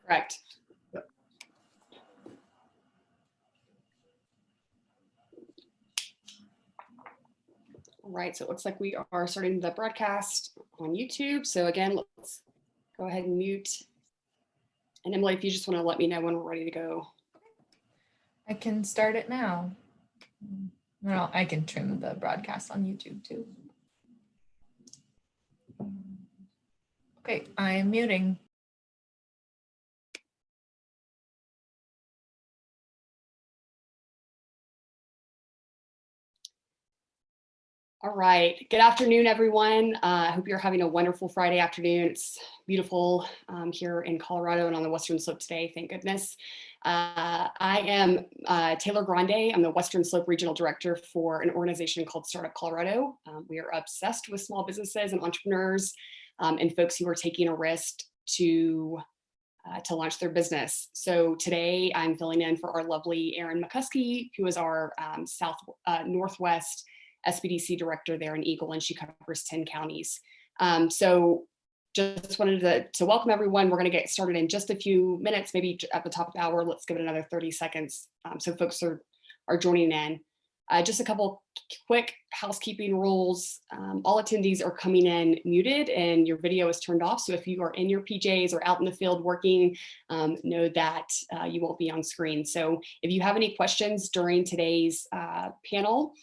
Correct. Yep. All right, so it looks like we are starting the broadcast on YouTube. So again, let's go ahead and mute. And Emily, if you just want to let me know when we're ready to go. I can start it now. Well, I can trim the broadcast on YouTube too. Okay, I'm muting. All right, good afternoon, everyone. I hope you're having a wonderful Friday afternoon. It's beautiful here in Colorado and on the Western Slope today, thank goodness. I am Taylor Grande. I'm the Western Slope Regional Director for an organization called Startup Colorado. We are obsessed with small businesses and entrepreneurs and folks who are taking a risk to launch their business. So today I'm filling in for our lovely Erin McCuskey, who is our Northwest SBDC director there in Eagle, and she covers 10 counties. So just wanted to welcome everyone. We're going to get started in just a few minutes, maybe at the top of the hour. Let's give it another 30 seconds so folks are joining in. Just a couple quick housekeeping rules. All attendees are coming in muted and your video is turned off. So if you are in your PJs or out in the field working, know that you won't be on screen. So if you have any questions during today's panel,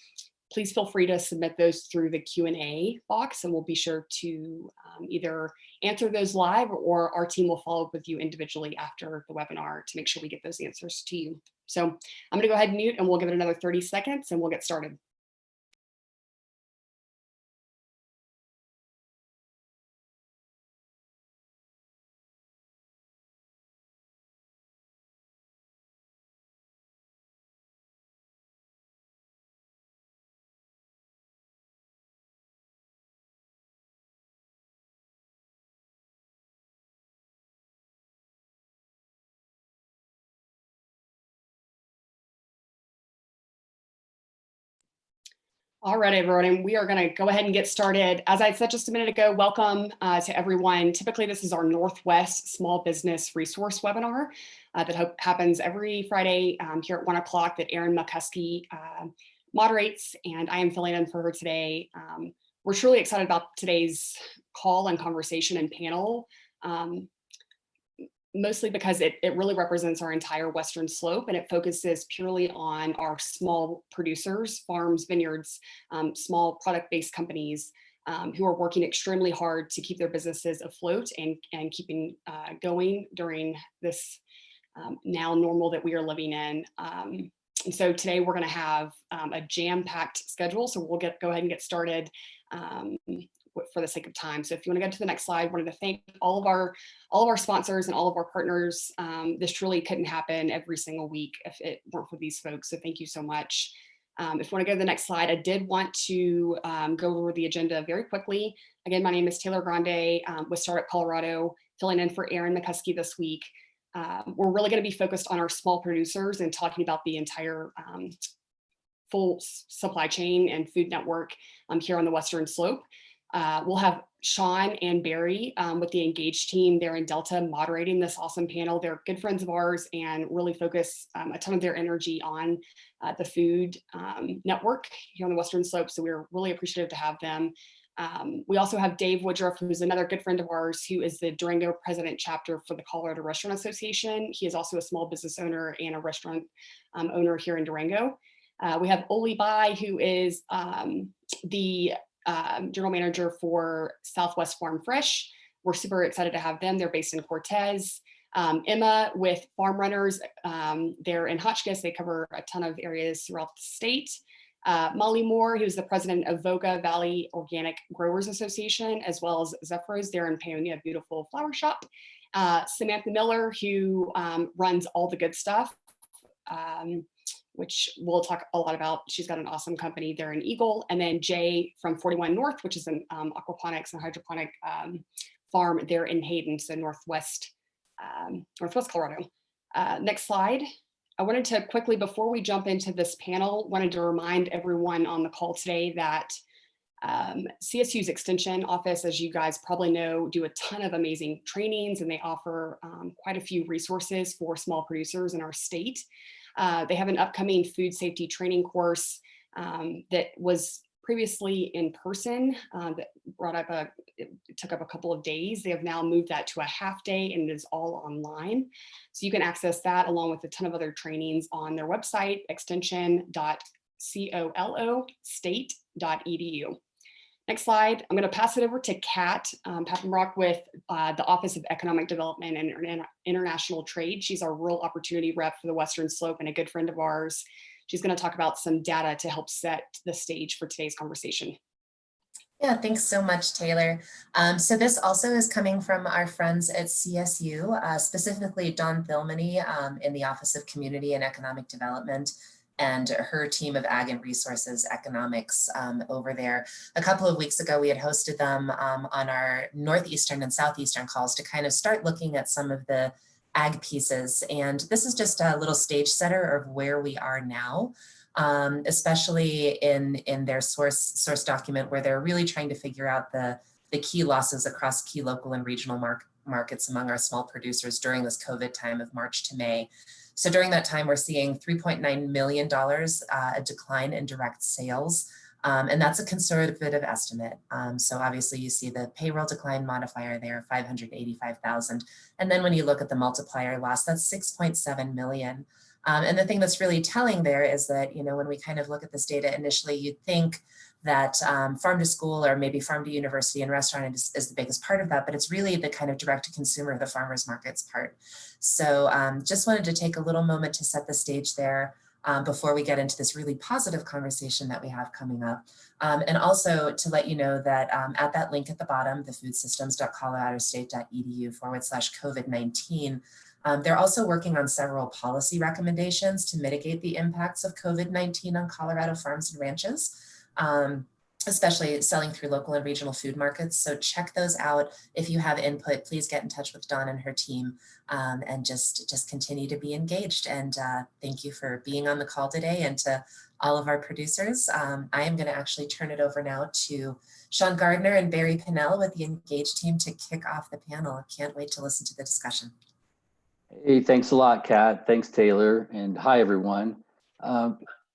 please feel free to submit those through the Q&A box, and we'll be sure to either answer those live or our team will follow up with you individually after the webinar to make sure we get those answers to you. So I'm going to go ahead and mute, and we'll give it another 30 seconds and we'll get started. All right, everyone, we are going to go ahead and get started. As I said just a minute ago, welcome to everyone. Typically, this is our Northwest Small Business Resource webinar that happens every Friday here at 1 o'clock that Erin McCuskey moderates, and I am filling in for her today. We're truly excited about today's call and conversation and panel. Mostly because it really represents our entire Western Slope, and it focuses purely on our small producers, farms, vineyards, small product-based companies who are working extremely hard to keep their businesses afloat and keeping going during this now normal that we are living in. And so today we're going to have a jam-packed schedule, so we'll go ahead and get started for the sake of time. So if you want to go to the next slide, I wanted to thank all of our sponsors and all of our partners. This truly couldn't happen every single week if it weren't for these folks. So thank you so much. If you want to go to the next slide, I did want to go over the agenda very quickly. Again, my name is Taylor Grande with Startup Colorado, filling in for Erin McCuskey this week. We're really going to be focused on our small producers and talking about the entire full supply chain and food network here on the Western Slope. We'll have Sean and Barry with the Engage team there in Delta moderating this awesome panel. They're good friends of ours and really focus a ton of their energy on the food network here on the Western Slope. So we're really appreciative to have them. We also have Dave Woodruff, who's another good friend of ours, who is the Durango president chapter for the Colorado Restaurant Association. He is also a small business owner and a restaurant owner here in Durango. We have Oli Bai, who is the general manager for Southwest Farm Fresh. We're super excited to have them. They're based in Cortez. Emma with Farm Runners. They're in Hotchkiss. They cover a ton of areas throughout the state. Molly Moore, who's the president of Voga Valley Organic Growers Association, as well as Zephyros. They're in Paonia, beautiful flower shop. Samantha Miller, who runs All the Good Stuff, which we'll talk a lot about. She's got an awesome company there in Eagle. And then Jay from 41 North, which is an aquaponics and hydroponic farm there in Hayden, so Northwest Colorado. Next slide. I wanted to quickly, before we jump into this panel, wanted to remind everyone on the call today that CSU's Extension Office, as you guys probably know, do a ton of amazing trainings, and they offer quite a few resources for small producers in our state. They have an upcoming food safety training course that was previously in person that it took up a couple of days. They have now moved that to a half day, and it is all online. So you can access that along with a ton of other trainings on their website, extension.colostate.edu. Next slide. I'm going to pass it over to Kat Papenbrock with the Office of Economic Development and International Trade. She's our Rural Opportunity Rep for the Western Slope and a good friend of ours. She's going to talk about some data to help set the stage for today's conversation. Yeah, thanks so much, Taylor. So this also is coming from our friends at CSU, specifically Dawn Thilmany in the Office of Community and Economic Development, and her team of Ag and Resources Economics over there. A couple of weeks ago, we had hosted them on our Northeastern and Southeastern calls to kind of start looking at some of the ag pieces. And this is just a little stage setter of where we are now, especially in their source document, where they're really trying to figure out the key losses across key local and regional markets among our small producers during this COVID time of March to May. So during that time, we're seeing $3.9 million, a decline in direct sales. And that's a conservative estimate. So obviously you see the payroll decline modifier there, 585,000. And then when you look at the multiplier loss, that's 6.7 million. And the thing that's really telling there is that, you know, when we kind of look at this data initially, you'd think that farm to school or maybe farm to university and restaurant is the biggest part of that, but it's really the kind of direct to consumer, the farmers markets part. So just wanted to take a little moment to set the stage there before we get into this really positive conversation that we have coming up. And also to let you know that at that link at the bottom, the foodsystems.coloradostate.edu/COVID-19, they're also working on several policy recommendations to mitigate the impacts of COVID-19 on Colorado farms and ranches, especially selling through local and regional food markets. So check those out. If you have input, please get in touch with Dawn and her team and just continue to be engaged. And thank you for being on the call today, and to all of our producers. I am going to actually turn it over now to Sean Gardner and Barry Pinnell with the Engage team to kick off the panel. Can't wait to listen to the discussion. Hey, thanks a lot, Kat. Thanks, Taylor. And hi, everyone.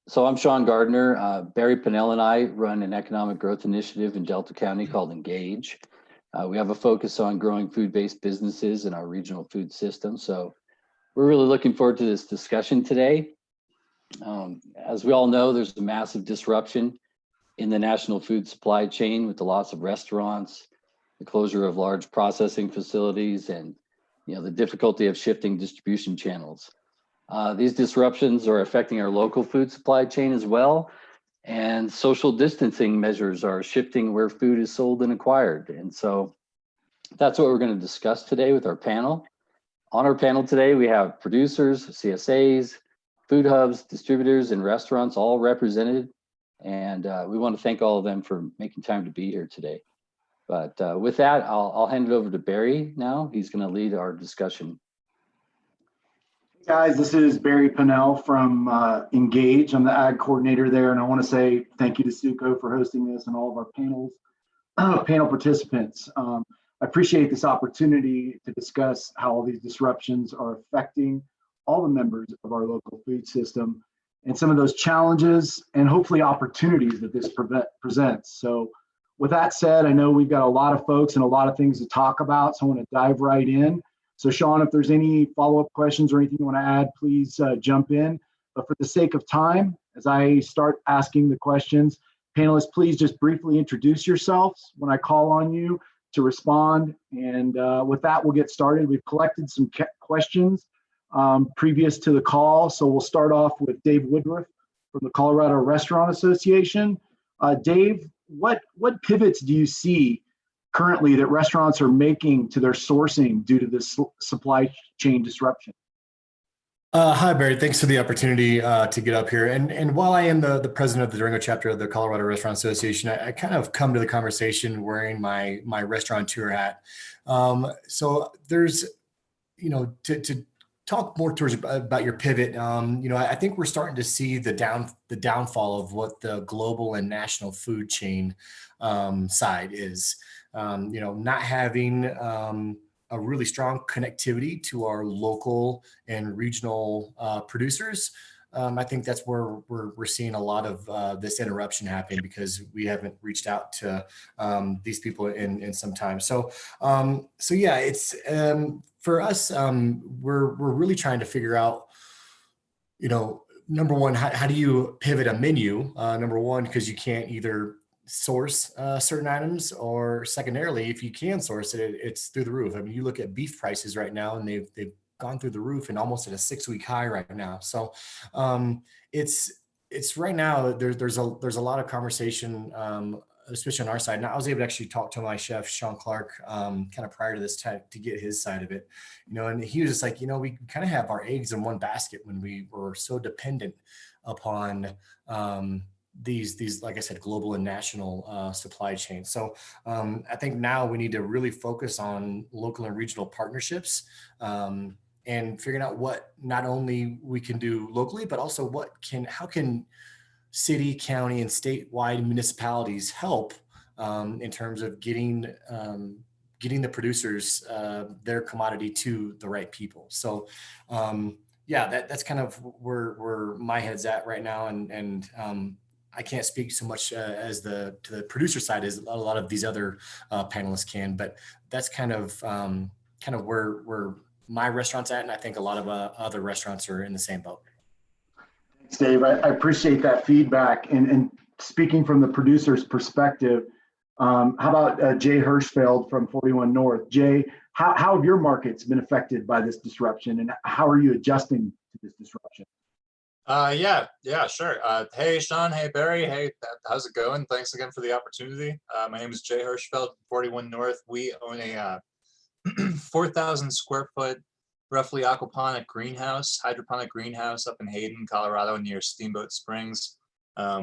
So I'm Sean Gardner. Barry Pinnell and I run an economic growth initiative in Delta County called Engage. We have a focus on growing food-based businesses in our regional food system. So we're really looking forward to this discussion today. As we all know, there's a massive disruption in the national food supply chain with the loss of restaurants, the closure of large processing facilities, and the difficulty of shifting distribution channels. These disruptions are affecting our local food supply chain as well, and social distancing measures are shifting where food is sold and acquired. And so that's what we're going to discuss today with our panel. On our panel today, we have producers, CSAs, food hubs, distributors, and restaurants all represented. And we want to thank all of them for making time to be here today. But with that, I'll hand it over to Barry now. He's going to lead our discussion. Hey guys, this is Barry Pinnell from Engage. I'm the ag coordinator there, and I want to say thank you to Suco for hosting this and all of our panel participants. I appreciate this opportunity to discuss how all these disruptions are affecting all the members of our local food system and some of those challenges and hopefully opportunities that this presents. So with that said, I know we've got a lot of folks and a lot of things to talk about, so I want to dive right in. So Sean, if there's any follow-up questions or anything you want to add, please jump in. But for the sake of time, as I start asking the questions, panelists, please just briefly introduce yourselves when I call on you to respond. And with that, we'll get started. We've collected some questions previous to the call. So we'll start off with Dave Woodruff from the Colorado Restaurant Association. Dave, what pivots do you see currently that restaurants are making to their sourcing due to this supply chain disruption? Hi, Barry. Thanks for the opportunity to get up here. And while I am the president of the Durango chapter of the Colorado Restaurant Association, I kind of come to the conversation wearing my restaurateur hat. So there's, to talk more towards about your pivot. I think we're starting to see the downfall of what the global and national food chain side is. Not having a really strong connectivity to our local and regional producers. I think that's where we're seeing a lot of this interruption happening because we haven't reached out to these people in some time. So yeah, it's for us. We're really trying to figure out, number one, how do you pivot a menu? Number one, because you can't either source certain items, or secondarily, if you can source it, it's through the roof. I mean, you look at beef prices right now, and they've gone through the roof and almost at a 6-week high right now. So it's right now there's a lot of conversation, especially on our side. And I was able to actually talk to my chef Sean Clark kind of prior to this time to get his side of it, and he was just like, we kind of have our eggs in one basket when we were so dependent upon these, like I said, global and national supply chains. So I think now we need to really focus on local and regional partnerships, and figuring out what not only we can do locally, but also how can city, county, and statewide municipalities help in terms of getting the producers their commodity to the right people. So that's kind of where my head's at right now, and I can't speak so much to the producer side as a lot of these other panelists can, but that's kind of where my restaurant's at, and I think a lot of other restaurants are in the same boat. Thanks, Dave. I appreciate that feedback. And speaking from the producer's perspective, how about Jay Hirschfeld from 41 North? Jay, how have your markets been affected by this disruption, and how are you adjusting to this disruption? Yeah, sure. Hey, Sean. Hey, Barry. Hey, how's it going? Thanks again for the opportunity. My name is Jay Hirschfeld, 41 North. We own a 4,000 square foot, roughly hydroponic greenhouse up in Hayden, Colorado, near Steamboat Springs,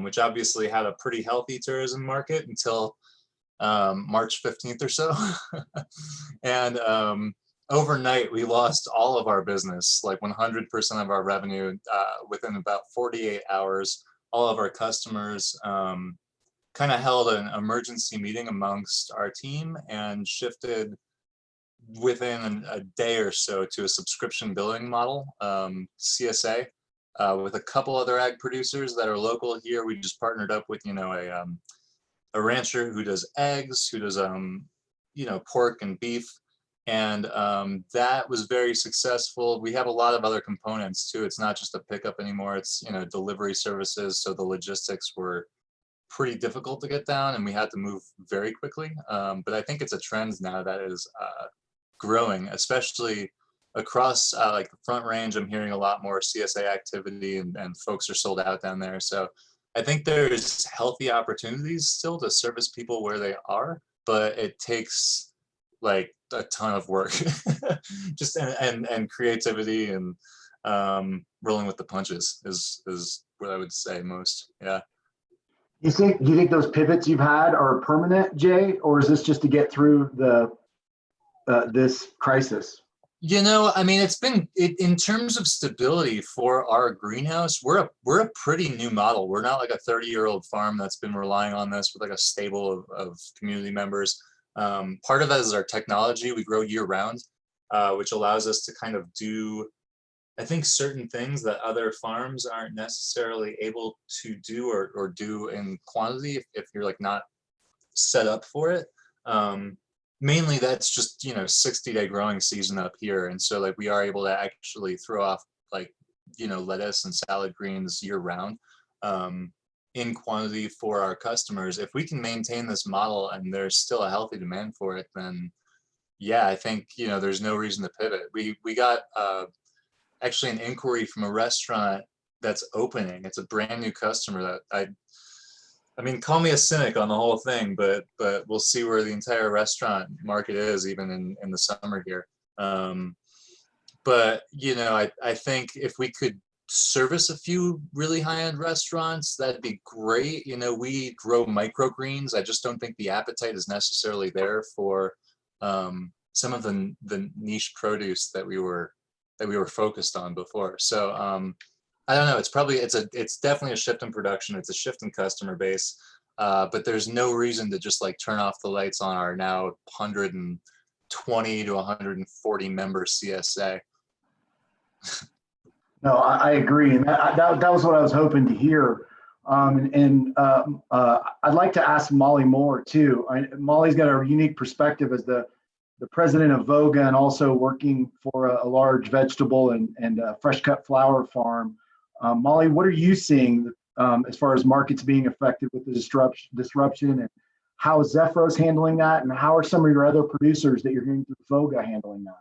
which obviously had a pretty healthy tourism market until March 15th or so. And overnight, we lost all of our business, like 100% of our revenue within about 48 hours. All of our customers kind of held an emergency meeting amongst our team and shifted within a day or so to a subscription billing model, CSA, with a couple other ag producers that are local here. We just partnered up with, a rancher who does eggs, who does, pork and beef. And that was very successful. We have a lot of other components too. It's not just a pickup anymore. It's, delivery services. So the logistics were pretty difficult to get down, and we had to move very quickly. But I think it's a trend now that is growing, especially across like the Front Range. I'm hearing a lot more CSA activity, and folks are sold out down there. So I think there's healthy opportunities still to service people where they are, but it takes like a ton of work, just and creativity, and rolling with the punches is what I would say most. Yeah. Do you think those pivots you've had are permanent, Jay, or is this just to get through this crisis? It's been in terms of stability for our greenhouse. We're a pretty new model. We're not like a 30-year-old farm that's been relying on this with like a stable of community members. Part of that is our technology. We grow year round, which allows us to kind of do, I think, certain things that other farms aren't necessarily able to do or do in quantity if you're like not set up for it. Mainly that's just, 60-day growing season up here. And so like we are able to actually throw off like, lettuce and salad greens year round in quantity for our customers. If we can maintain this model and there's still a healthy demand for it, then yeah, I think, there's no reason to pivot. We got actually an inquiry from a restaurant that's opening. It's a brand new customer that I mean, call me a cynic on the whole thing, but we'll see where the entire restaurant market is even in the summer here. But I think if we could service a few really high-end restaurants, that'd be great. We grow microgreens. I just don't think the appetite is necessarily there for some of the niche produce that we were that we were focused on before. So I don't know. It's definitely a shift in production. It's a shift in customer base. But there's no reason to just like turn off the lights on our now 120 to 140 member CSA. No, I agree. And that was what I was hoping to hear. I'd like to ask Molly Moore too. Molly's got a unique perspective as the president of Voga and also working for a large vegetable and fresh cut flower farm. Molly, what are you seeing as far as markets being affected with the disruption, and how is Zephyros handling that, and how are some of your other producers that you're hearing through Voga handling that?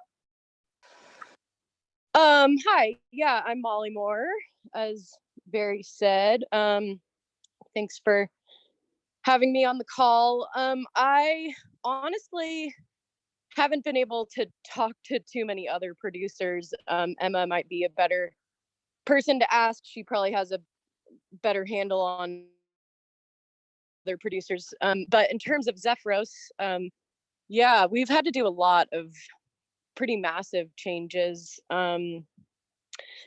Hi, yeah, I'm Molly Moore, as Barry said. Thanks for having me on the call. I honestly haven't been able to talk to too many other producers. Emma might be a better person to ask. She probably has a better handle on other producers. But in terms of Zephyros, yeah, we've had to do a lot of pretty massive changes.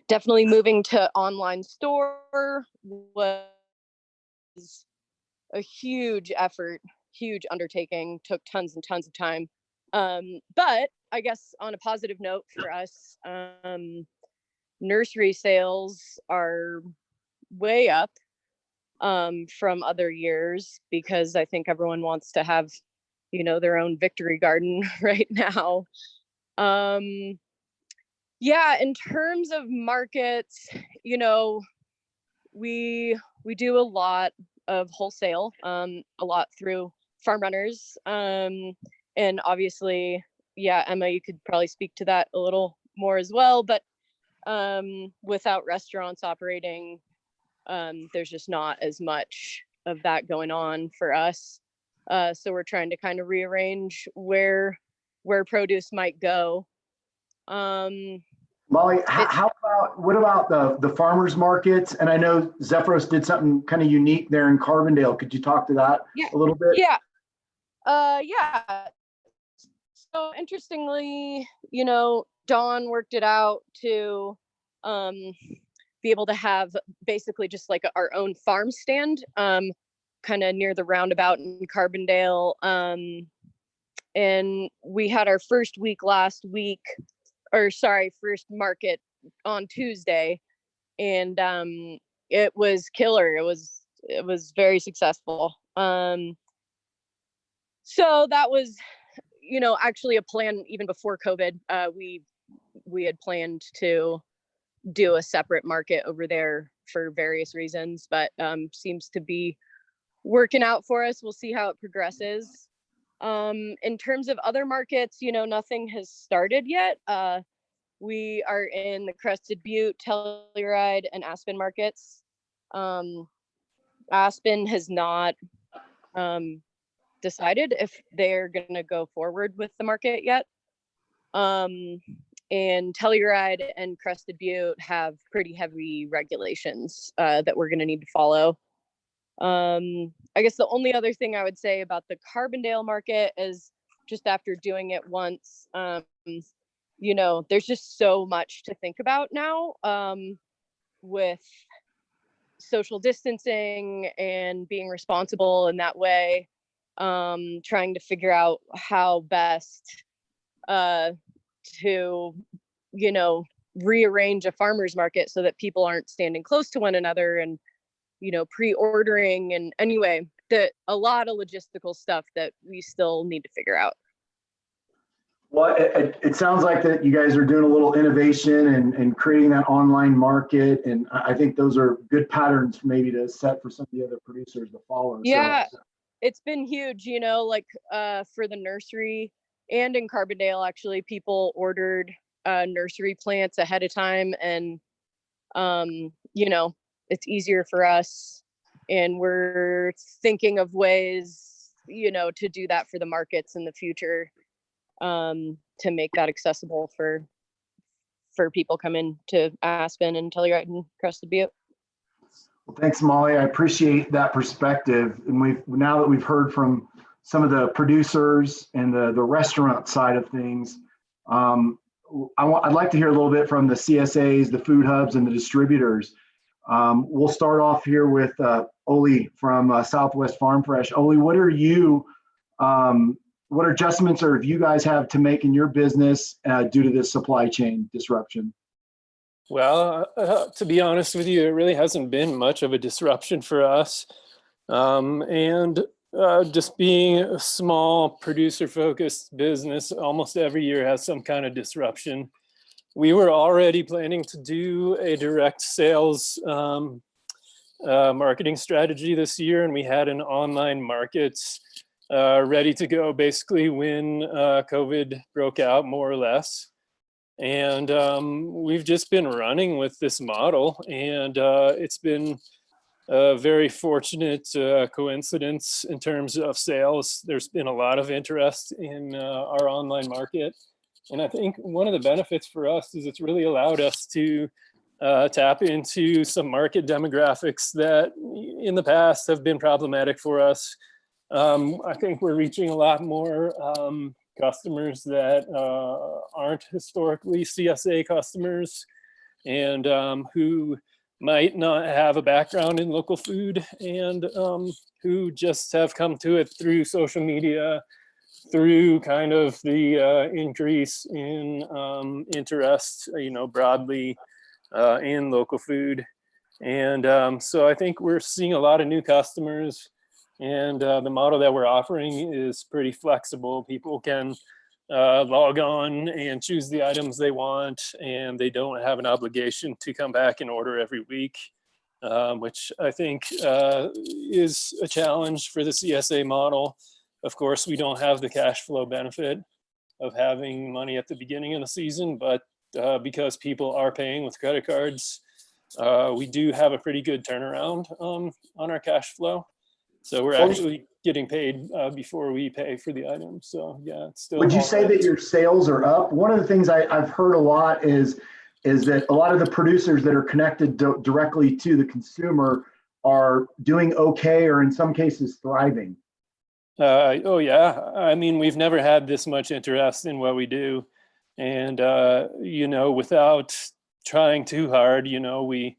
Definitely moving to online store was a huge effort, huge undertaking, took tons and tons of time. But I guess on a positive note for us, nursery sales are way up from other years, because I think everyone wants to have, their own victory garden right now. Yeah, in terms of markets, we do a lot of wholesale, a lot through farm runners. And obviously, yeah, Emma, you could probably speak to that a little more as well, but without restaurants operating, there's just not as much of that going on for us. So we're trying to kind of rearrange where produce might go. Molly, what about the farmers markets? And I know Zephyros did something kind of unique there in Carbondale. Could you talk to that a little bit? Yeah. Yeah. So interestingly, Dawn worked it out to be able to have basically just like our own farm stand, kind of near the roundabout in Carbondale. And we had our first market on Tuesday, and it was killer. It was very successful. So that was, actually a plan even before COVID. We had planned to do a separate market over there for various reasons, but seems to be working out for us. We'll see how it progresses. In terms of other markets, nothing has started yet. We are in the Crested Butte, Telluride, and Aspen markets. Aspen has not decided if they're going to go forward with the market yet. And Telluride and Crested Butte have pretty heavy regulations that we're going to need to follow. I guess the only other thing I would say about the Carbondale market is, just after doing it once, there's just so much to think about now, with social distancing and being responsible in that way, trying to figure out how best to rearrange a farmer's market so that people aren't standing close to one another and pre-ordering, and anyway, a lot of logistical stuff that we still need to figure out. Well, it sounds like that you guys are doing a little innovation and creating that online market, and I think those are good patterns maybe to set for some of the other producers to follow. Yeah, so it's been huge, for the nursery, and in Carbondale, actually, people ordered nursery plants ahead of time, and it's easier for us, and we're thinking of ways, to do that for the markets in the future, to make that accessible for people coming to Aspen and Telluride and Crested Butte. Well, thanks, Molly. I appreciate that perspective. And now that we've heard from some of the producers and the restaurant side of things, I'd like to hear a little bit from the CSAs, the food hubs, and the distributors. We'll start off here with Oli from Southwest Farm Fresh. Oli, what adjustments or if you guys have to make in your business due to this supply chain disruption? Well, to be honest with you, it really hasn't been much of a disruption for us. Just being a small producer-focused business, almost every year has some kind of disruption. We were already planning to do a direct sales marketing strategy this year, and we had an online market ready to go basically when COVID broke out, more or less. And we've just been running with this model, and it's been a very fortunate coincidence in terms of sales. There's been a lot of interest in our online market. And I think one of the benefits for us is it's really allowed us to tap into some market demographics that in the past have been problematic for us. I think we're reaching a lot more customers that aren't historically CSA customers and who might not have a background in local food and who just have come to it through social media, through kind of the increase in interest, broadly in local food. And so I think we're seeing a lot of new customers, and the model that we're offering is pretty flexible. People can log on and choose the items they want, and they don't have an obligation to come back and order every week, which I think is a challenge for the CSA model. Of course, we don't have the cash flow benefit of having money at the beginning of the season, but because people are paying with credit cards, we do have a pretty good turnaround on our cash flow. So we're actually getting paid before we pay for the items. So yeah, it's still. Would you say that your sales are up? One of the things I've heard a lot is that a lot of the producers that are connected directly to the consumer are doing okay, or in some cases thriving. Oh yeah, I mean, we've never had this much interest in what we do, and without trying too hard, we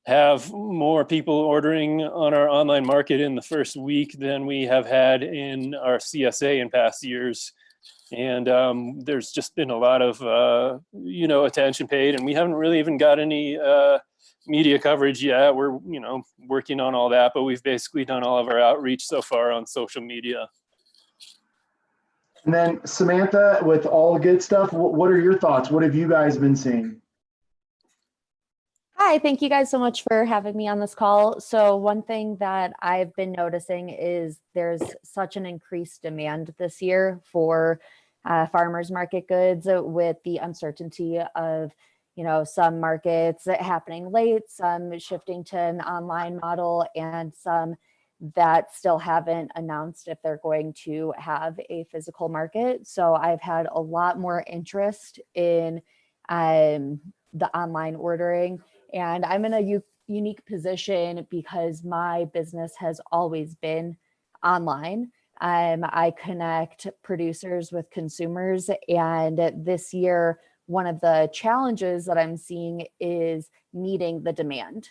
have more people ordering on our online market in the first week than we have had in our CSA in past years. And there's just been a lot of, attention paid, and we haven't really even got any media coverage yet. We're, working on all that, but we've basically done all of our outreach so far on social media. And then Samantha, with all the good stuff, what are your thoughts? What have you guys been seeing? Hi, thank you guys so much for having me on this call. So one thing that I've been noticing is there's such an increased demand this year for farmers market goods with the uncertainty of, some markets happening late, some shifting to an online model, and some that still haven't announced if they're going to have a physical market. So I've had a lot more interest in the online ordering. And I'm in a unique position because my business has always been online. I connect producers with consumers. And this year, one of the challenges that I'm seeing is meeting the demand.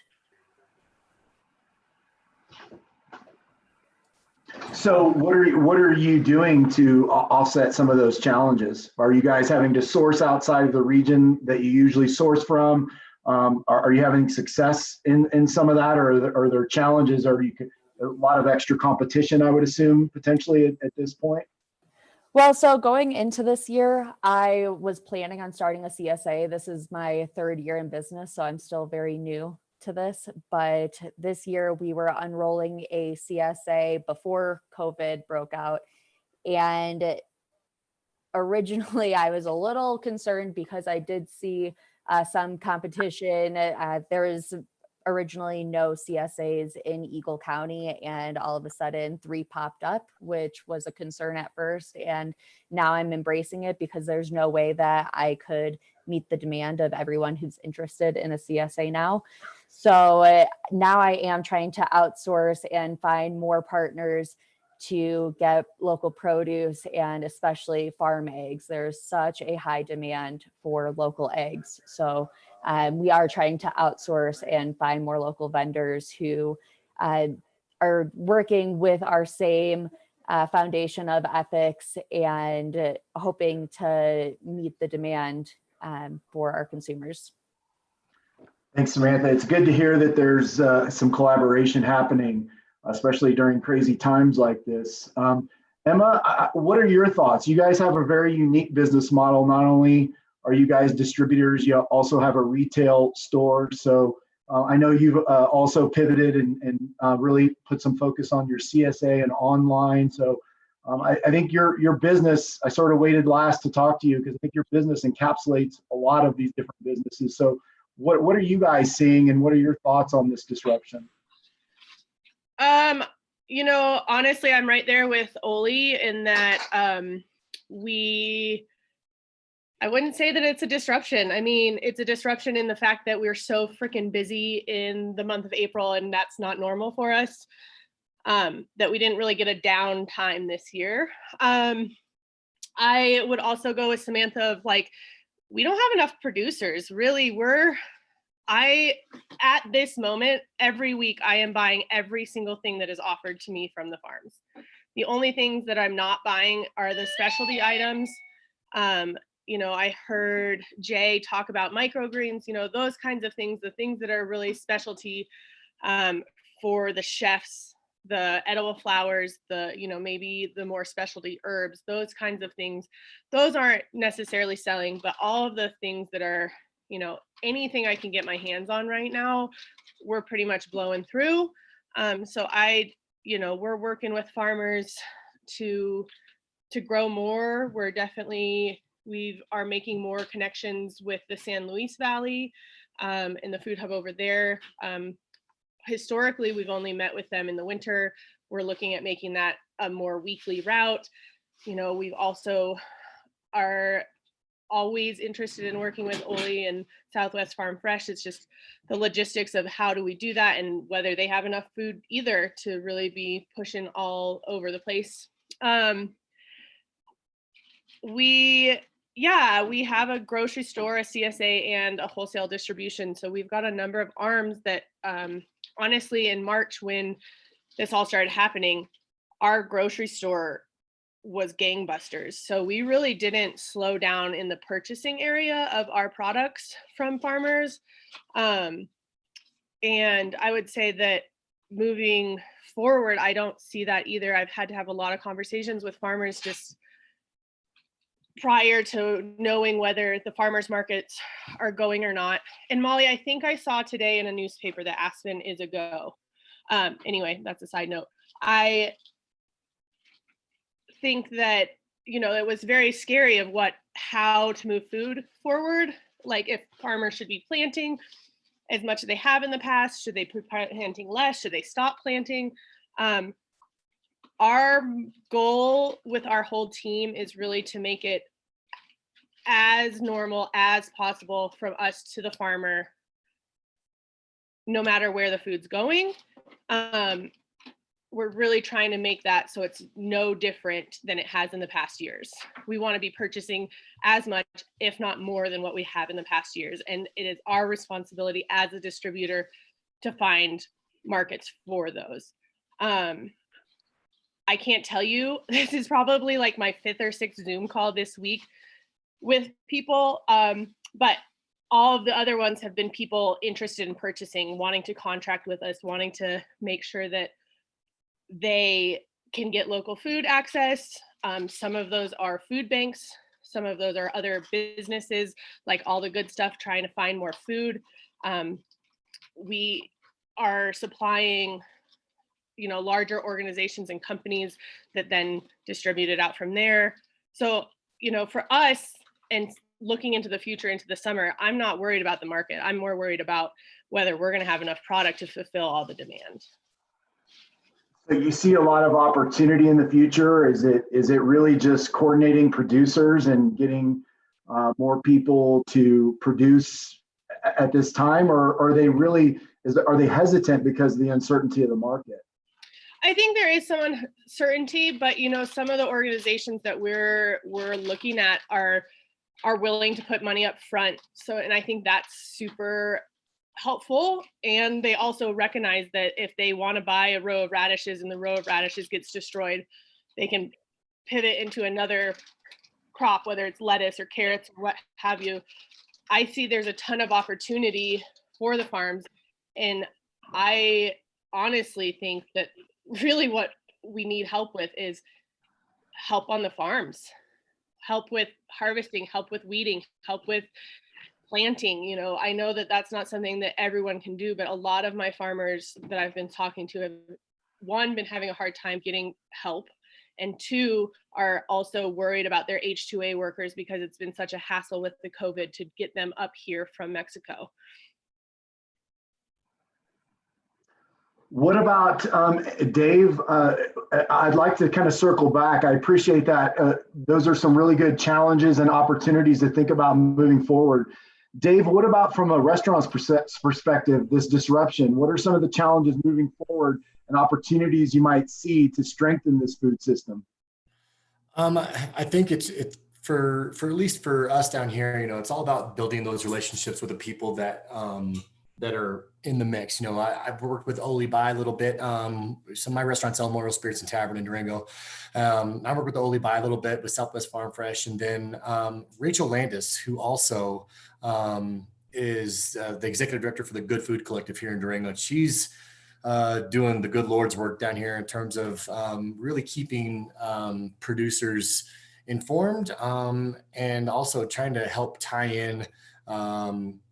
So what are you doing to offset some of those challenges? Are you guys having to source outside of the region that you usually source from? Are you having success in some of that, or are there challenges? Or a lot of extra competition, I would assume, potentially at this point? Well, so going into this year, I was planning on starting a CSA. This is my third year in business, so I'm still very new to this. But this year we were unrolling a CSA before COVID broke out. And originally I was a little concerned because I did see some competition. There was originally no CSAs in Eagle County, and all of a sudden 3 popped up, which was a concern at first. And now I'm embracing it because there's no way that I could meet the demand of everyone who's interested in a CSA now. So now I am trying to outsource and find more partners to get local produce and especially farm eggs. There's such a high demand for local eggs. So we are trying to outsource and find more local vendors who are working with our same foundation of ethics and hoping to meet the demand for our consumers. Thanks, Samantha. It's good to hear that there's some collaboration happening, especially during crazy times like this. Emma, what are your thoughts? You guys have a very unique business model. Not only are you guys distributors, you also have a retail store. So I know you've also pivoted and really put some focus on your CSA and online. So I think your business, I sort of waited last to talk to you because I think your business encapsulates a lot of these different businesses. So what are you guys seeing and what are your thoughts on this disruption? You know, honestly, I'm right there with Oli in that I wouldn't say that it's a disruption. I mean, it's a disruption in the fact that we're so freaking busy in the month of April, and that's not normal for us, that we didn't really get a downtime this year. I would also go with Samantha of like, we don't have enough producers. Really, at this moment, every week I am buying every single thing that is offered to me from the farms. The only things that I'm not buying are the specialty items. You know, I heard Jay talk about microgreens, you know, those kinds of things, the things that are really specialty for the chefs, the edible flowers, you know, maybe the more specialty herbs, those kinds of things, those aren't necessarily selling, but all of the things that are, you know, anything I can get my hands on right now, we're pretty much blowing through. So you know, we're working with farmers to grow more. We are making more connections with the San Luis Valley and the food hub over there. Historically, we've only met with them in the winter. We're looking at making that a more weekly route. You know, we've also are always interested in working with Oli and Southwest Farm Fresh. It's just the logistics of how do we do that and whether they have enough food either to really be pushing all over the place. We have a grocery store, a CSA, and a wholesale distribution. So we've got a number of arms that honestly in March when this all started happening, our grocery store was gangbusters. So we really didn't slow down in the purchasing area of our products from farmers. And I would say that moving forward, I don't see that either. I've had to have a lot of conversations with farmers just prior to knowing whether the farmers markets are going or not. And Molly, I think I saw today in a newspaper that Aspen is a go. Anyway, that's a side note. I think that, you know, it was very scary of how to move food forward. Like if farmers should be planting as much as they have in the past, should they be planting less? Should they stop planting? Our goal with our whole team is really to make it as normal as possible from us to the farmer, no matter where the food's going. We're really trying to make that so it's no different than it has in the past years. We want to be purchasing as much, if not more than what we have in the past years. And it is our responsibility as a distributor to find markets for those. I can't tell you, this is probably like my 5th or 6th Zoom call this week with people, but all of the other ones have been people interested in purchasing, wanting to contract with us, wanting to make sure that they can get local food access. Some of those are food banks. Some of those are other businesses, like All the Good Stuff, trying to find more food. We are supplying, you know, larger organizations and companies that then distribute it out from there. So, you know, for us and looking into the future, into the summer, I'm not worried about the market. I'm more worried about whether we're going to have enough product to fulfill all the demand. So you see a lot of opportunity in the future. Is it really just coordinating producers and getting more people to produce at this time, or are they hesitant because of the uncertainty of the market? I think there is some uncertainty, but some of the organizations that we're looking at are willing to put money up front. So, and I think that's super helpful. And they also recognize that if they want to buy a row of radishes and the row of radishes gets destroyed, they can pivot into another crop, whether it's lettuce or carrots or what have you. I see there's a ton of opportunity for the farms. And I honestly think that really what we need help with is help on the farms, help with harvesting, help with weeding, help with planting. I know that that's not something that everyone can do, but a lot of my farmers that I've been talking to have, one, been having a hard time getting help, and two, are also worried about their H-2A workers because it's been such a hassle with the COVID to get them up here from Mexico. What about Dave? I'd like to kind of circle back. I appreciate that. Those are some really good challenges and opportunities to think about moving forward. Dave, what about from a restaurant's perspective, this disruption? What are some of the challenges moving forward and opportunities you might see to strengthen this food system? I think it's for at least for us down here, it's all about building those relationships with the people that that are in the mix. I've worked with Oli Bai a little bit. So my restaurant's El Moro Spirits and Tavern in Durango. I work with Oli Bai a little bit with Southwest Farm Fresh, and then Rachel Landis, who also is the executive director for the Good Food Collective here in Durango. She's doing the good Lord's work down here in terms of really keeping producers informed and also trying to help tie in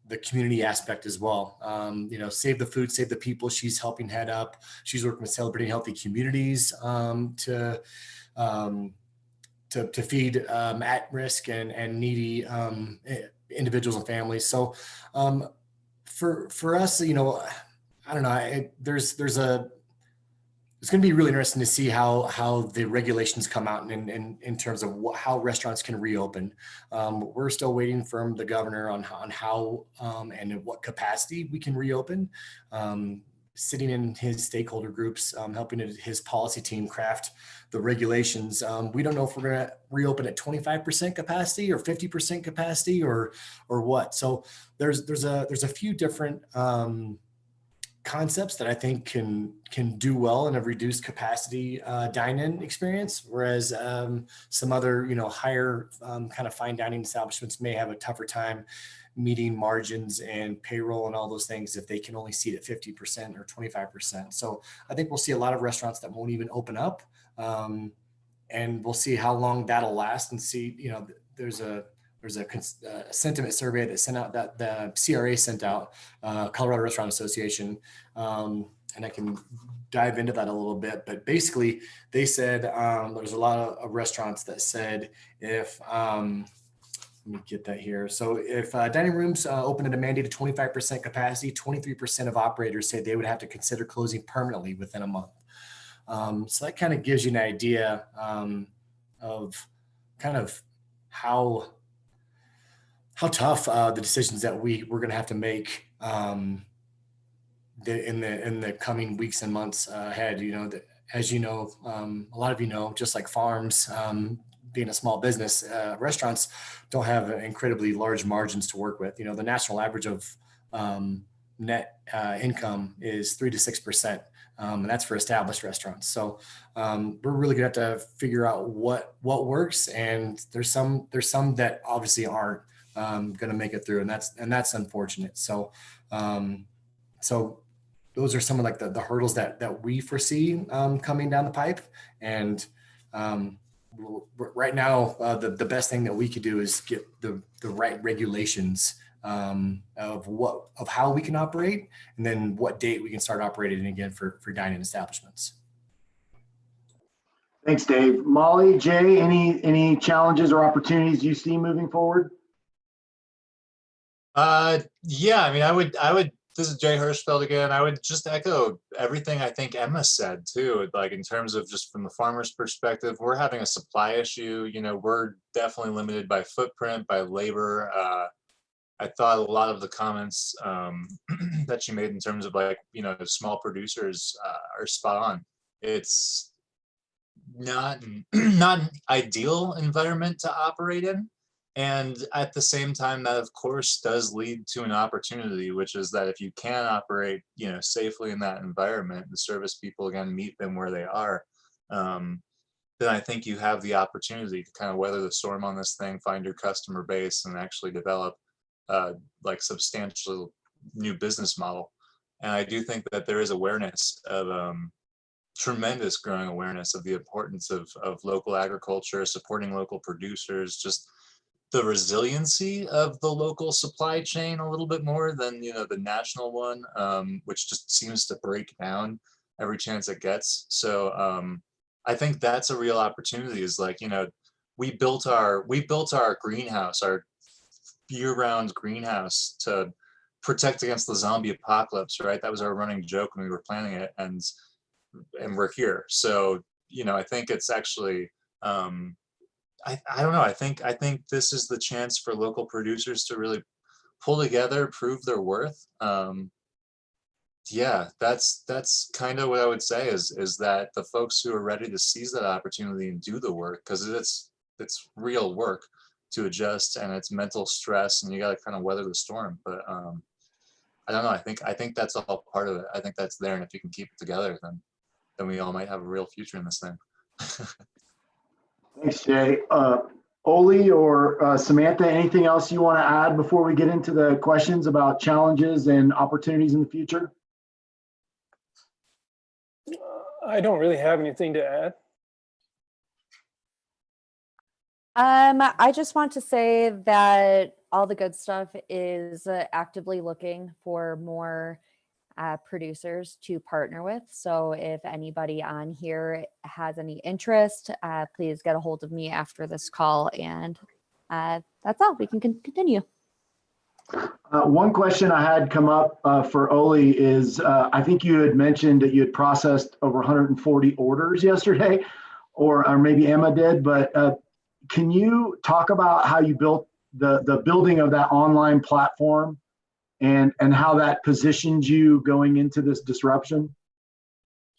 the community aspect as well. Save the food, save the people. She's helping head up. She's working with Celebrating Healthy Communities to feed at-risk and needy individuals and families. So for us, I don't know. It's going to be really interesting to see how the regulations come out in terms of how restaurants can reopen. We're still waiting from the governor on how and in what capacity we can reopen. Sitting in his stakeholder groups, helping his policy team craft the regulations. We don't know if we're going to reopen at 25% capacity or 50% capacity or what. So there's a few different concepts that I think can do well in a reduced capacity dine-in experience, whereas some other higher kind of fine dining establishments may have a tougher time meeting margins and payroll and all those things if they can only seat at 50% or 25%. So I think we'll see a lot of restaurants that won't even open up, and we'll see how long that'll last. And see, there's a sentiment survey that sent out that the CRA sent out, Colorado Restaurant Association, and I can dive into that a little bit. But basically, they said there's a lot of restaurants that said if let me get that here. So if dining rooms open at a mandated 25% capacity, 23% of operators say they would have to consider closing permanently within a month. So that kind of gives you an idea of kind of how tough the decisions that we're going to have to make in the coming weeks and months ahead. As a lot of just like farms, being a small business, restaurants don't have incredibly large margins to work with. The national average of net income is 3 to 6%. And that's for established restaurants. So we're really gonna have to figure out what works. And there's some that obviously aren't gonna make it through, and that's unfortunate. So those are some of like the hurdles that we foresee coming down the pipe. And right now, the best thing that we could do is get the right regulations of how we can operate, and then what date we can start operating again for dining establishments. Thanks, Dave. Molly, Jay, any challenges or opportunities you see moving forward? Yeah, I mean, I would. This is Jay Hirschfeld again. I would just echo everything I think Emma said too. Like in terms of just from the farmer's perspective, we're having a supply issue. We're definitely limited by footprint, by labor. I thought a lot of the comments that she made in terms of like, the small producers are spot on. it's not not an ideal environment to operate in. And at the same time, that of course does lead to an opportunity, which is that if you can operate, safely in that environment and service people, again, meet them where they are, then I think you have the opportunity to kind of weather the storm on this thing, find your customer base, and actually develop like substantial new business model. And I do think that there is awareness of tremendous growing awareness of the importance of local agriculture, supporting local producers, just the resiliency of the local supply chain a little bit more than the national one, which just seems to break down every chance it gets. So I think that's a real opportunity. Is like, we built our greenhouse, our year-round greenhouse, to protect against the zombie apocalypse, right? That was our running joke when we were planning it, and we're here. So I think it's actually I don't know. I think this is the chance for local producers to really pull together, prove their worth. Yeah, that's kind of what I would say is that the folks who are ready to seize that opportunity and do the work, because it's real work to adjust, and it's mental stress, and you got to kind of weather the storm. But I don't know. I think that's all part of it. I think that's there, and if you can keep it together, then we all might have a real future in this thing. Thanks, Jay. Oli or Samantha, anything else you want to add before we get into the questions about challenges and opportunities in the future? I don't really have anything to add. I just want to say that All the Good Stuff is actively looking for more producers to partner with. So if anybody on here has any interest, please get a hold of me after this call. And that's all. We can continue. One question I had come up for Oli is, I think you had mentioned that you had processed over 140 orders yesterday, or maybe Emma did, but can you talk about how you built the building of that online platform and how that positions you going into this disruption?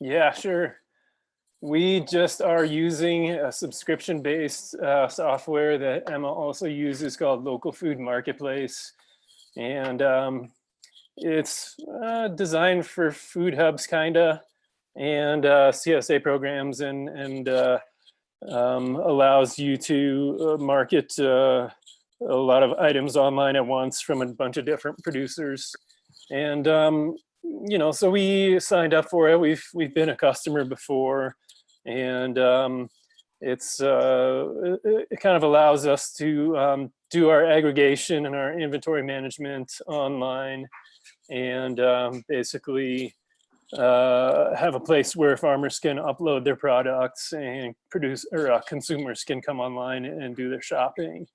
Yeah, sure. We just are using a subscription-based software that Emma also uses called Local Food Marketplace. And it's designed for food hubs, kinda, and CSA programs, and allows you to market a lot of items online at once from a bunch of different producers. And so we signed up for it. We've been a customer before, and it kind of allows us to do our aggregation and our inventory management online, and basically have a place where farmers can upload their products and consumers can come online and do their shopping.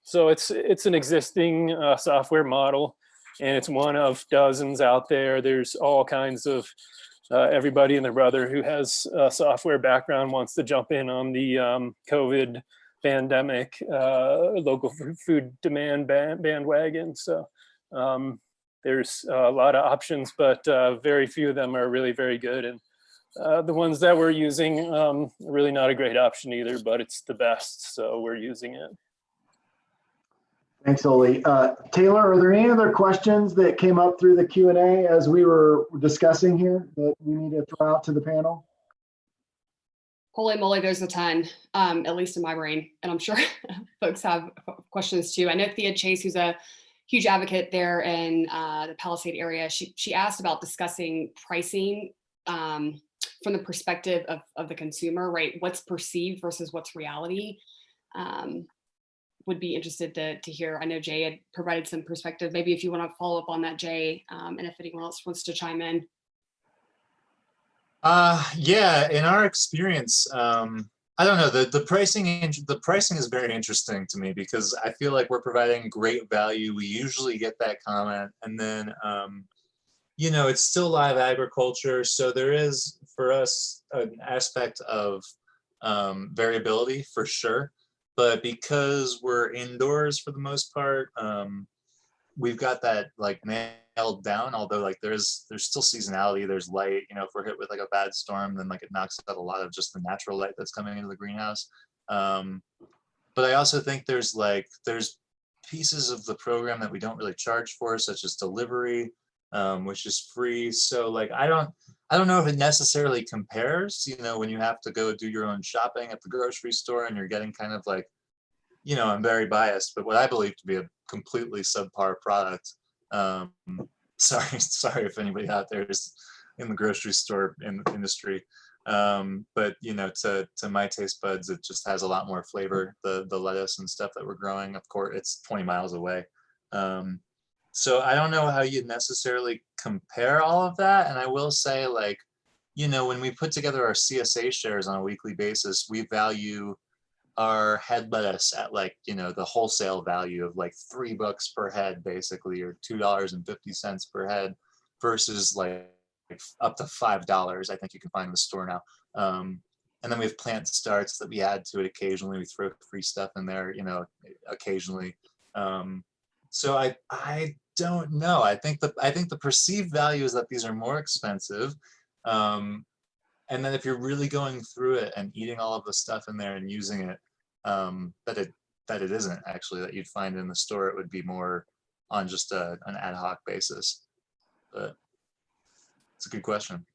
So it's an existing software model, and it's one of dozens out there. There's all kinds of everybody and their brother who has a software background wants to jump in on the COVID pandemic local food demand bandwagon. So there's a lot of options, but very few of them are really very good. And the ones that we're using, really not a great option either, but it's the best, so we're using it. Thanks, Oli. Taylor, are there any other questions that came up through the Q&A as we were discussing here that we need to throw out to the panel? Holy moly, there's a ton, at least in my brain. And I'm sure folks have questions too. I know Thea Chase, who's a huge advocate there in the Palisade area, she asked about discussing pricing from the perspective of the consumer, right? What's perceived versus what's reality. Would be interested to hear. I know Jay had provided some perspective. Maybe if you want to follow up on that, Jay, and if anyone else wants to chime in. Yeah, in our experience, I don't know, the pricing is very interesting to me, because I feel like we're providing great value. We usually get that comment, and then it's still live agriculture, so there is for us an aspect of variability for sure. But because we're indoors for the most part, we've got that like nailed down, although like there's still seasonality, there's light, you know, if we're hit with like a bad storm, then like it knocks out a lot of just the natural light that's coming into the greenhouse. But I also think there's pieces of the program that we don't really charge for, such as delivery, which is free. So like I don't know if it necessarily compares, you know, when you have to go do your own shopping at the grocery store and you're getting kind of like, you know, I'm very biased, but what I believe to be a completely subpar product. Sorry if anybody out there is in the grocery store industry. But you know, to my taste buds, it just has a lot more flavor. The lettuce and stuff that we're growing, of course, it's 20 miles away. So I don't know how you'd necessarily compare all of that. And I will say, like, you know, when we put together our CSA shares on a weekly basis, we value our head lettuce at like, you know, the wholesale value of like $3 per head, basically, or $2.50 per head, versus like up to $5 I think you can find in the store now. And then we have plant starts that we add to it occasionally. We throw free stuff in there, you know, occasionally. So I don't know. I think the perceived value is that these are more expensive. And then if you're really going through it and eating all of the stuff in there and using it, that it isn't actually, that you'd find in the store. It would be more on just an ad hoc basis. But it's a good question.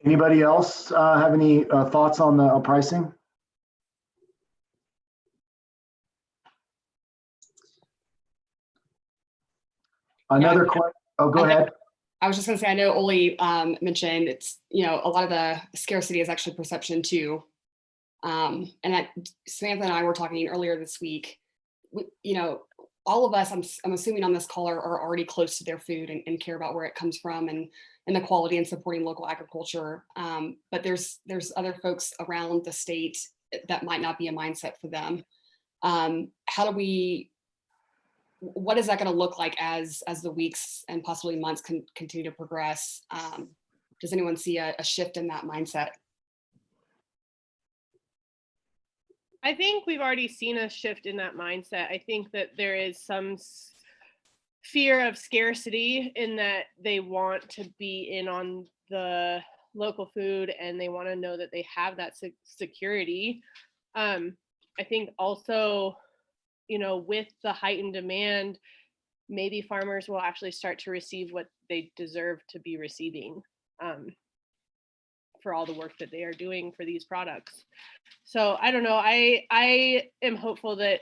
Anybody else have any thoughts on the pricing? Another question. Oh, go ahead. I was just going to say, I know Oli mentioned it's, you know, a lot of the scarcity is actually perception too. And Samantha and I were talking earlier this week, you know, all of us, I'm assuming on this call are already close to their food and care about where it comes from and the quality and supporting local agriculture. But there's other folks around the state that might not be a mindset for them. What is that going to look like as the weeks and possibly months continue to progress? Does anyone see a shift in that mindset? I think we've already seen a shift in that mindset. I think that there is some fear of scarcity in that they want to be in on the local food and they want to know that they have that security. I think also, you know, with the heightened demand, maybe farmers will actually start to receive what they deserve to be receiving for all the work that they are doing for these products. So I don't know, I am hopeful that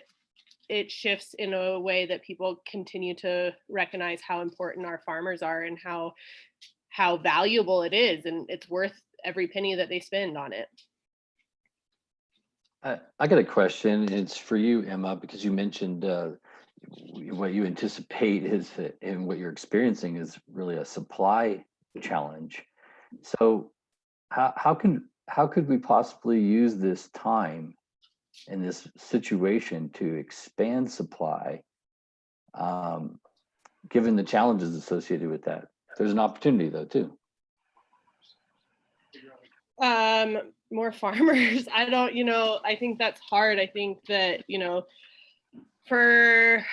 it shifts in a way that people continue to recognize how important our farmers are and how valuable it is, and it's worth every penny that they spend on it. I got a question. It's for you, Emma, because you mentioned what you anticipate is and what you're experiencing is really a supply challenge. So how could we possibly use this time in this situation to expand supply, given the challenges associated with that? There's an opportunity though too. More farmers. I don't, you know, I think that's hard. I think that, you know, we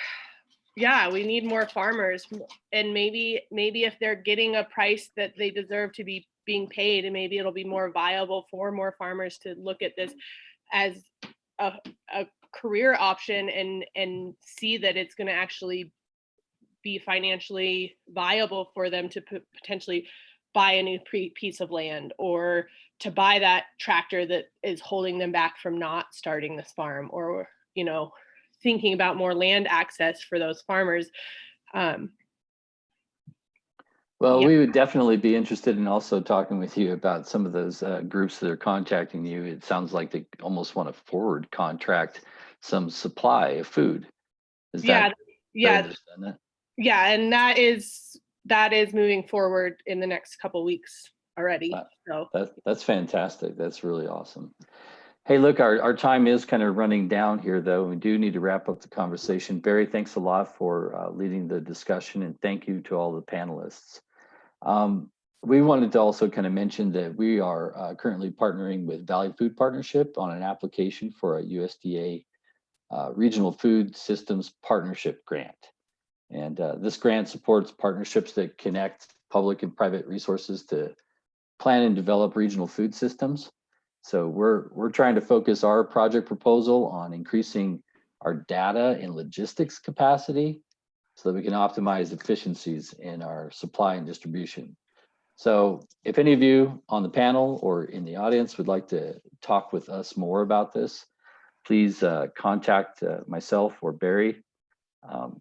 need more farmers, and maybe if they're getting a price that they deserve to be being paid, and maybe it'll be more viable for more farmers to look at this as a career option and see that it's going to actually be financially viable for them to potentially buy a new piece of land, or to buy that tractor that is holding them back from not starting this farm, or, you know, thinking about more land access for those farmers. Well, yeah. We would definitely be interested in also talking with you about some of those groups that are contacting you. It sounds like they almost want to forward contract some supply of food. Is that? Yeah. And that is moving forward in the next couple of weeks already. So that's fantastic. That's really awesome. Hey, look, our time is kind of running down here, though. We do need to wrap up the conversation. Barry, thanks a lot for leading the discussion, and thank you to all the panelists. We wanted to also kind of mention that we are currently partnering with Valley Food Partnership on an application for a USDA Regional Food Systems Partnership Grant. And this grant supports partnerships that connect public and private resources to plan and develop regional food systems. So we're trying to focus our project proposal on increasing our data and logistics capacity so that we can optimize efficiencies in our supply and distribution. So if any of you on the panel or in the audience would like to talk with us more about this, please contact myself or Barry.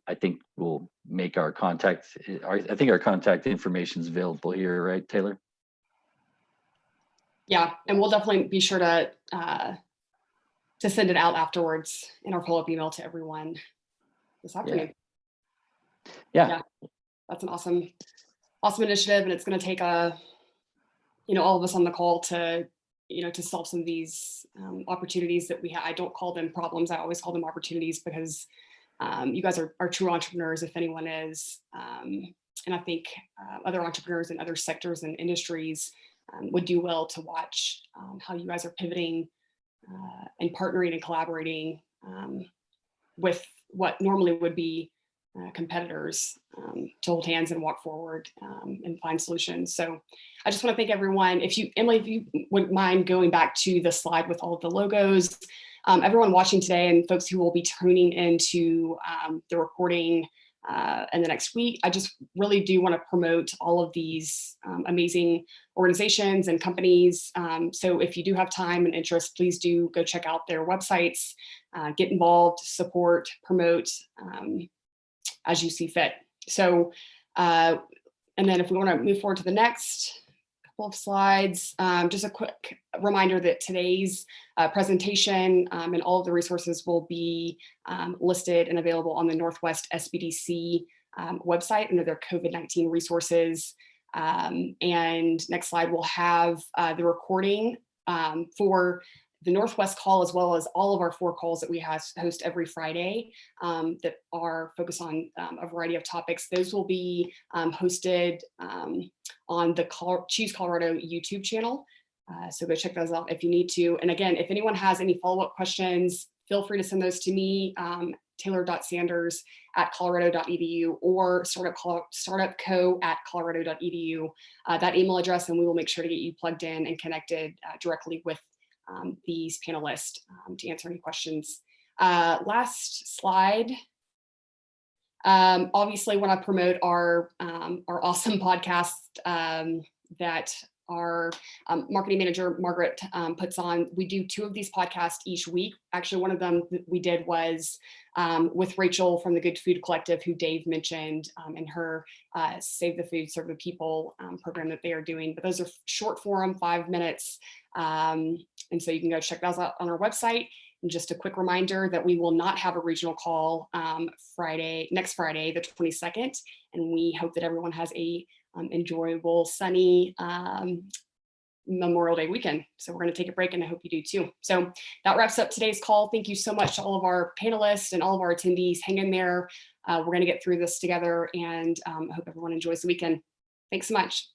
I think we'll make our contact, I think our contact information is available here, right, Taylor? Yeah, and we'll definitely be sure to send it out afterwards in our follow-up email to everyone this afternoon. Yeah. That's an awesome initiative, and it's going to take all of us on the call to to solve some of these opportunities that we have. I don't call them problems. I always call them opportunities because you guys are true entrepreneurs, if anyone is. And I think other entrepreneurs in other sectors and industries would do well to watch how you guys are pivoting and partnering and collaborating with what normally would be competitors to hold hands and walk forward and find solutions. So I just want to thank everyone. Emily, if you wouldn't mind going back to the slide with all of the logos, everyone watching today and folks who will be tuning into the recording in the next week, I just really do want to promote all of these amazing organizations and companies. So if you do have time and interest, please do go check out their websites, get involved, support, promote, as you see fit. So, and then if we want to move forward to the next couple of slides, just a quick reminder that today's presentation and all of the resources will be listed and available on the Northwest SBDC website under their COVID-19 resources. And next slide will have the recording for the Northwest call, as well as all of our 4 calls that we host every Friday that are focused on a variety of topics. Those will be hosted on the Choose Colorado YouTube channel. So go check those out if you need to. And again, if anyone has any follow-up questions, feel free to send those to me, taylor.sanders@colorado.edu or startupco@colorado.edu, that email address, and we will make sure to get you plugged in and connected directly with these panelists to answer any questions. Last slide. Obviously, want to promote our awesome podcast that our marketing manager, Margaret, puts on. We do 2 of these podcasts each week. Actually, one of them that we did was with Rachel from the Good Food Collective, who Dave mentioned in her Save the Food, Serve the People program that they are doing. But those are short form, 5 minutes. And so you can go check those out on our website. And just a quick reminder that we will not have a regional call next Friday, the 22nd. And we hope that everyone has a enjoyable, sunny Memorial Day weekend. So we're going to take a break, and I hope you do too. So that wraps up today's call. Thank you so much to all of our panelists and all of our attendees. Hang in there. We're going to get through this together, and I hope everyone enjoys the weekend. Thanks so much.